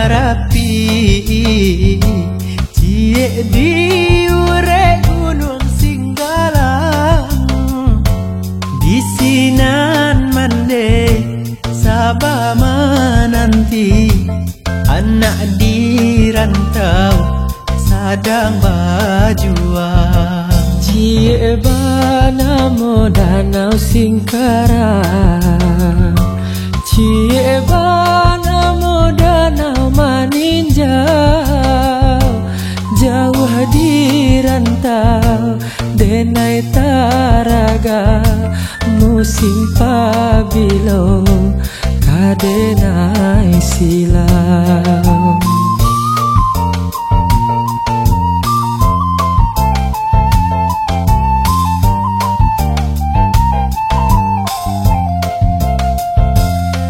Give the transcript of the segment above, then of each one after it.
marapi cie diure gunung Singgalang bisinan mande sabah menanti anak di rantau sadang bajuang cie banamo danau Singkarang cie banamo danau maninjau jauh di rantau denai taraga musim pabilo kadenai silau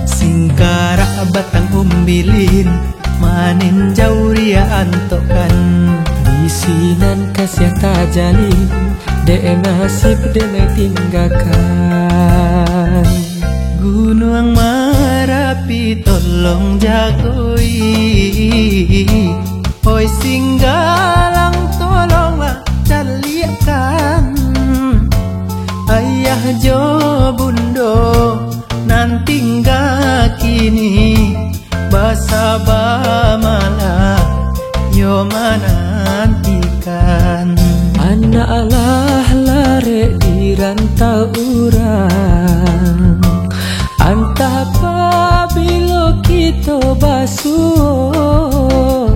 Singkarak batang umbilin manin jauh ria antokan bisinan kasih tajalin de nasib denai tinggalkan Gunung Marapi tolong jagoi Oi Singgalang tolonglah caliakan Ayah jo bundo nanti nggak kini basaba malah yo menantikan anak lah lare di rantau urang antah pabilo kita basuh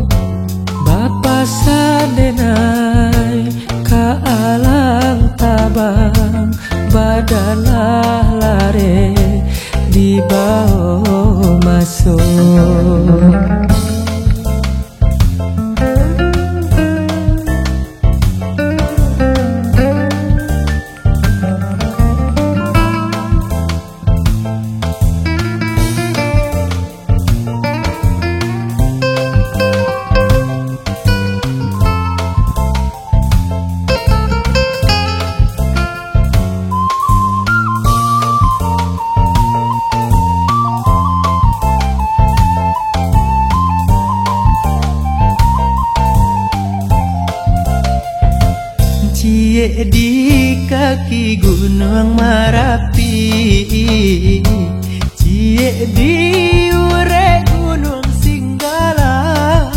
bapa sadenai ka alam tabang badalah lare di bawah masuk cie di kaki Gunung Marapi cie di ure Gunung Singgalang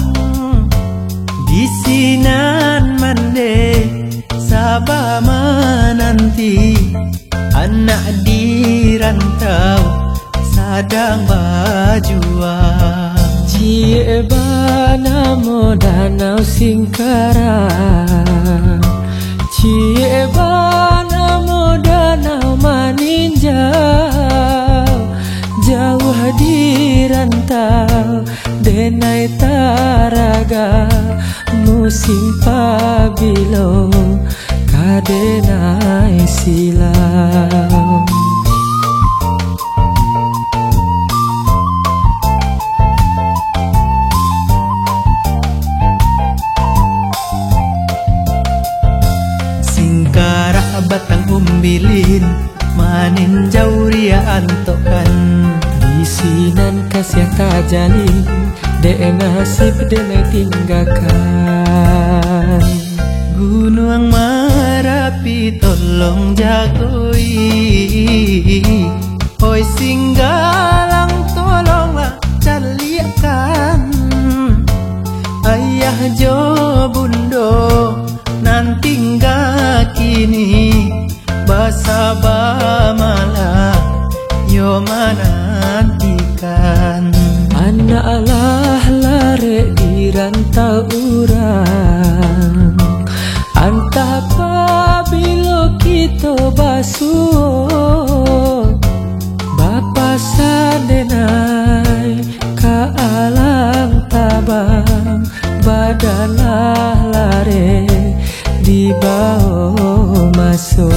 bisinan mande sabah menanti anak di rantau sadang bajuang cie banamo danau Singkarang cie banamo danau maninjau jauh di rantau denai taraga musim pabilo kadenai silau Singkarak batang umbilin manin jauh ria antokan bisinan kasih tajalin de nasib denai tinggalkan Gunung Marapi tolong jagoi Oi Singgalang tolonglah caliakan Ayah jo bundo nanti nggak kini basaba malah yo menantikan anak lah lare di rantau urang antah pabilo kita basuh bapa sadenai ka alam tabang badalah lare di bawah masuk